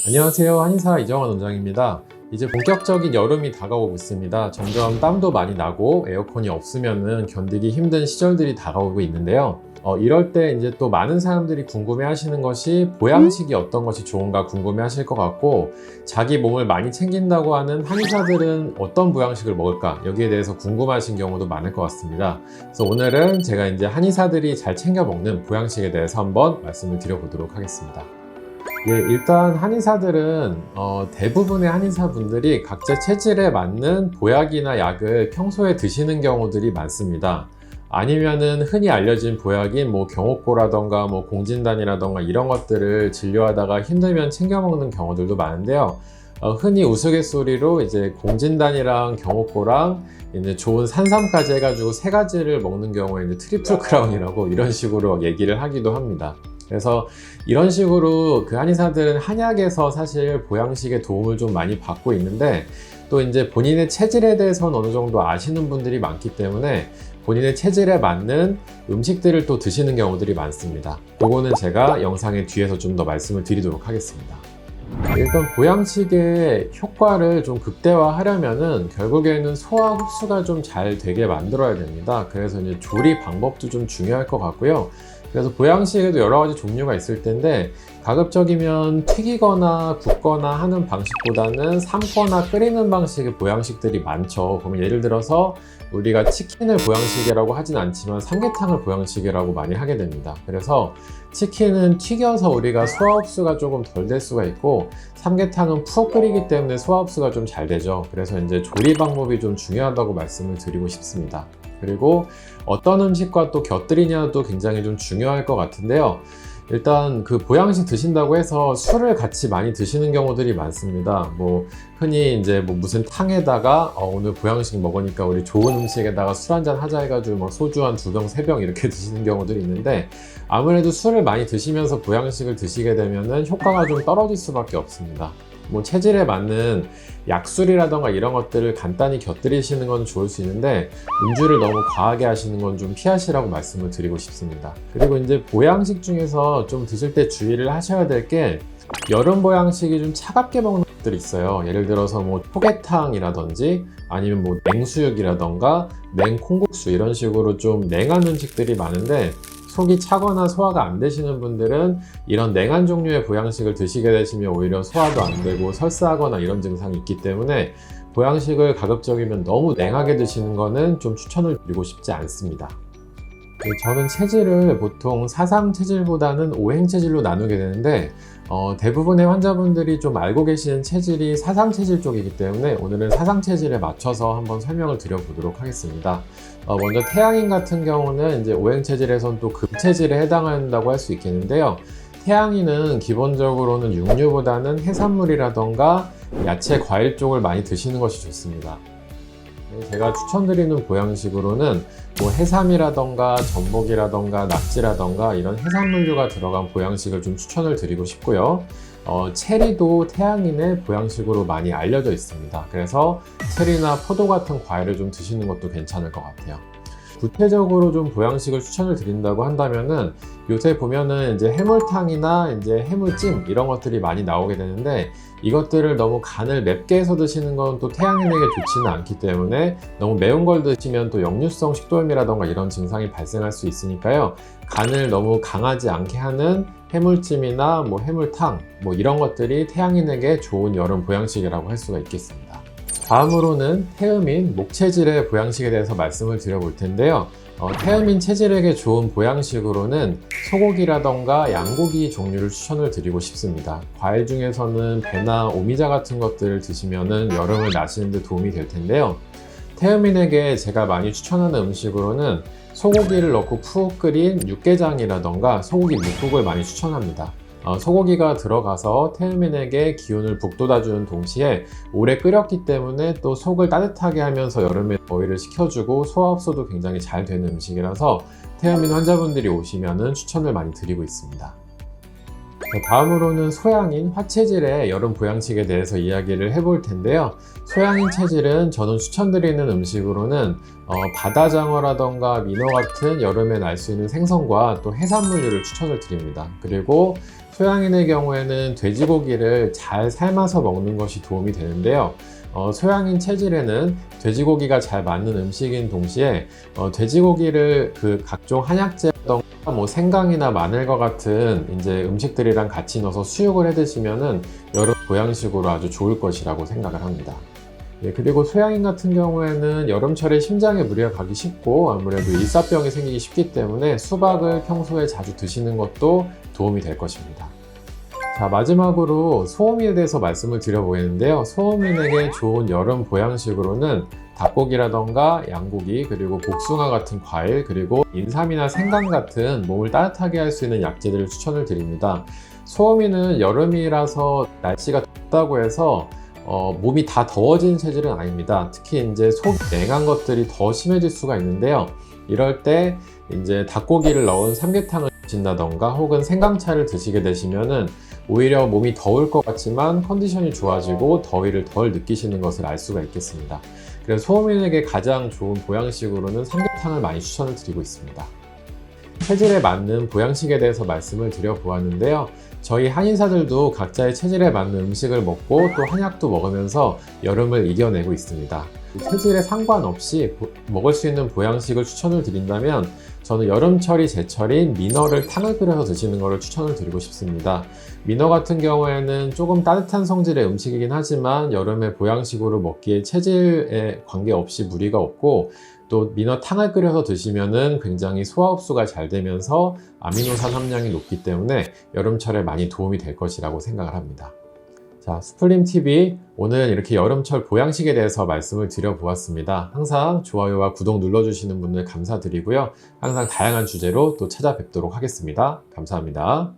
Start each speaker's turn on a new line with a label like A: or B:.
A: 안녕하세요. 한의사 이정환 원장입니다. 이제 본격적인 여름이 다가오고 있습니다. 점점 땀도 많이 나고 에어컨이 없으면 견디기 힘든 시절들이 다가오고 있는데요. 이럴 때 이제 또 많은 사람들이 궁금해 하시는 것이 보양식이 어떤 것이 좋은가 궁금해 하실 것 같고, 자기 몸을 많이 챙긴다고 하는 한의사들은 어떤 보양식을 먹을까, 여기에 대해서 궁금하신 경우도 많을 것 같습니다. 그래서 오늘은 제가 이제 한의사들이 잘 챙겨 먹는 보양식에 대해서 한번 말씀을 드려보도록 하겠습니다. 일단 한의사들은 대부분의 한의사분들이 각자 체질에 맞는 보약이나 약을 평소에 드시는 경우들이 많습니다. 아니면은 흔히 알려진 보약인 경옥고라던가 공진단이라던가 이런 것들을 진료하다가 힘들면 챙겨 먹는 경우들도 많은데요. 흔히 우스갯소리로 이제 공진단이랑 경옥고랑 이제 좋은 산삼까지 해가지고 세 가지를 먹는 경우에 이제 트리플 크라운이라고 이런 식으로 얘기를 하기도 합니다. 그래서 이런 식으로 그 한의사들은 한약에서 사실 보양식의 도움을 좀 많이 받고 있는데, 또 이제 본인의 체질에 대해서는 어느 정도 아시는 분들이 많기 때문에 본인의 체질에 맞는 음식들을 또 드시는 경우들이 많습니다. 그거는 제가 영상의 뒤에서 좀 더 말씀을 드리도록 하겠습니다. 일단 보양식의 효과를 좀 극대화하려면은 결국에는 소화 흡수가 좀 잘 되게 만들어야 됩니다. 그래서 이제 조리 방법도 좀 중요할 것 같고요. 그래서 보양식에도 여러 가지 종류가 있을 텐데, 가급적이면 튀기거나 굽거나 하는 방식보다는 삶거나 끓이는 방식의 보양식들이 많죠. 그러면 예를 들어서 우리가 치킨을 보양식이라고 하진 않지만 삼계탕을 보양식이라고 많이 하게 됩니다. 그래서 치킨은 튀겨서 우리가 소화 흡수가 조금 덜 될 수가 있고, 삼계탕은 푹 끓이기 때문에 소화 흡수가 좀 잘 되죠. 그래서 이제 조리 방법이 좀 중요하다고 말씀을 드리고 싶습니다. 그리고 어떤 음식과 또 곁들이냐도 굉장히 좀 중요할 것 같은데요. 일단 그 보양식 드신다고 해서 술을 같이 많이 드시는 경우들이 많습니다. 흔히 이제 무슨 탕에다가 오늘 보양식 먹으니까 우리 좋은 음식에다가 술 한잔 하자 해가지고 소주 한 2병, 3병 이렇게 드시는 경우들이 있는데, 아무래도 술을 많이 드시면서 보양식을 드시게 되면은 효과가 좀 떨어질 수밖에 없습니다. 체질에 맞는 약술이라던가 이런 것들을 간단히 곁들이시는 건 좋을 수 있는데, 음주를 너무 과하게 하시는 건 좀 피하시라고 말씀을 드리고 싶습니다. 그리고 이제 보양식 중에서 좀 드실 때 주의를 하셔야 될 게, 여름 보양식이 좀 차갑게 먹는 것들이 있어요. 예를 들어서 초계탕이라든지 아니면 냉수육이라던가 냉콩국수 이런 식으로 좀 냉한 음식들이 많은데, 속이 차거나 소화가 안 되시는 분들은 이런 냉한 종류의 보양식을 드시게 되시면 오히려 소화도 안 되고 설사하거나 이런 증상이 있기 때문에, 보양식을 가급적이면 너무 냉하게 드시는 거는 좀 추천을 드리고 싶지 않습니다. 저는 체질을 보통 사상 체질보다는 오행 체질로 나누게 되는데, 대부분의 환자분들이 좀 알고 계시는 체질이 사상 체질 쪽이기 때문에 오늘은 사상 체질에 맞춰서 한번 설명을 드려보도록 하겠습니다. 먼저 태양인 같은 경우는 이제 오행 체질에선 또 금 체질에 해당한다고 할 수 있겠는데요. 태양인은 기본적으로는 육류보다는 해산물이라던가 야채, 과일 쪽을 많이 드시는 것이 좋습니다. 제가 추천드리는 보양식으로는 해삼이라던가 전복이라던가 낙지라던가 이런 해산물류가 들어간 보양식을 좀 추천을 드리고 싶고요. 체리도 태양인의 보양식으로 많이 알려져 있습니다. 그래서 체리나 포도 같은 과일을 좀 드시는 것도 괜찮을 것 같아요. 구체적으로 좀 보양식을 추천을 드린다고 한다면은, 요새 보면은 이제 해물탕이나 이제 해물찜 이런 것들이 많이 나오게 되는데, 이것들을 너무 간을 맵게 해서 드시는 건 또 태양인에게 좋지는 않기 때문에, 너무 매운 걸 드시면 또 역류성 식도염이라던가 이런 증상이 발생할 수 있으니까요. 간을 너무 강하지 않게 하는 해물찜이나 해물탕 이런 것들이 태양인에게 좋은 여름 보양식이라고 할 수가 있겠습니다. 다음으로는 태음인 목체질의 보양식에 대해서 말씀을 드려볼 텐데요. 태음인 체질에게 좋은 보양식으로는 소고기라던가 양고기 종류를 추천을 드리고 싶습니다. 과일 중에서는 배나 오미자 같은 것들을 드시면은 여름을 나시는 데 도움이 될 텐데요. 태음인에게 제가 많이 추천하는 음식으로는 소고기를 넣고 푹 끓인 육개장이라던가 소고기 묵국을 많이 추천합니다. 소고기가 들어가서 태음인에게 기운을 북돋아주는 동시에 오래 끓였기 때문에 또 속을 따뜻하게 하면서 여름에 더위를 식혀주고 소화흡수도 굉장히 잘 되는 음식이라서 태음인 환자분들이 오시면 추천을 많이 드리고 있습니다. 다음으로는 소양인 화체질의 여름 보양식에 대해서 이야기를 해볼 텐데요. 소양인 체질은 저는 추천드리는 음식으로는 바다장어라던가 민어 같은 여름에 날 수 있는 생선과 또 해산물류를 추천을 드립니다. 그리고 소양인의 경우에는 돼지고기를 잘 삶아서 먹는 것이 도움이 되는데요. 소양인 체질에는 돼지고기가 잘 맞는 음식인 동시에 돼지고기를 그 각종 한약재라던가 생강이나 마늘과 같은 이제 음식들이랑 같이 넣어서 수육을 해 드시면은 여름 보양식으로 아주 좋을 것이라고 생각을 합니다. 예, 그리고 소양인 같은 경우에는 여름철에 심장에 무리가 가기 쉽고 아무래도 일사병이 생기기 쉽기 때문에 수박을 평소에 자주 드시는 것도 도움이 될 것입니다. 자, 마지막으로 소음인에 대해서 말씀을 드려보겠는데요. 소음인에게 좋은 여름 보양식으로는 닭고기라던가 양고기, 그리고 복숭아 같은 과일, 그리고 인삼이나 생강 같은 몸을 따뜻하게 할 수 있는 약재들을 추천을 드립니다. 소음인은 여름이라서 날씨가 덥다고 해서 몸이 다 더워진 체질은 아닙니다. 특히 이제 속이 냉한 것들이 더 심해질 수가 있는데요. 이럴 때 이제 닭고기를 넣은 삼계탕을 드신다던가 혹은 생강차를 드시게 되시면은 오히려 몸이 더울 것 같지만 컨디션이 좋아지고 더위를 덜 느끼시는 것을 알 수가 있겠습니다. 그래서 소음인에게 가장 좋은 보양식으로는 삼계탕을 많이 추천을 드리고 있습니다. 체질에 맞는 보양식에 대해서 말씀을 드려보았는데요. 저희 한의사들도 각자의 체질에 맞는 음식을 먹고 또 한약도 먹으면서 여름을 이겨내고 있습니다. 체질에 상관없이 먹을 수 있는 보양식을 추천을 드린다면 저는 여름철이 제철인 민어를 탕을 끓여서 드시는 것을 추천을 드리고 싶습니다. 민어 같은 경우에는 조금 따뜻한 성질의 음식이긴 하지만 여름에 보양식으로 먹기에 체질에 관계없이 무리가 없고 또 민어 탕을 끓여서 드시면은 굉장히 소화 흡수가 잘 되면서 아미노산 함량이 높기 때문에 여름철에 많이 도움이 될 것이라고 생각을 합니다. 자, 스플림TV 오늘은 이렇게 여름철 보양식에 대해서 말씀을 드려보았습니다. 항상 좋아요와 구독 눌러주시는 분들 감사드리고요. 항상 다양한 주제로 또 찾아뵙도록 하겠습니다. 감사합니다.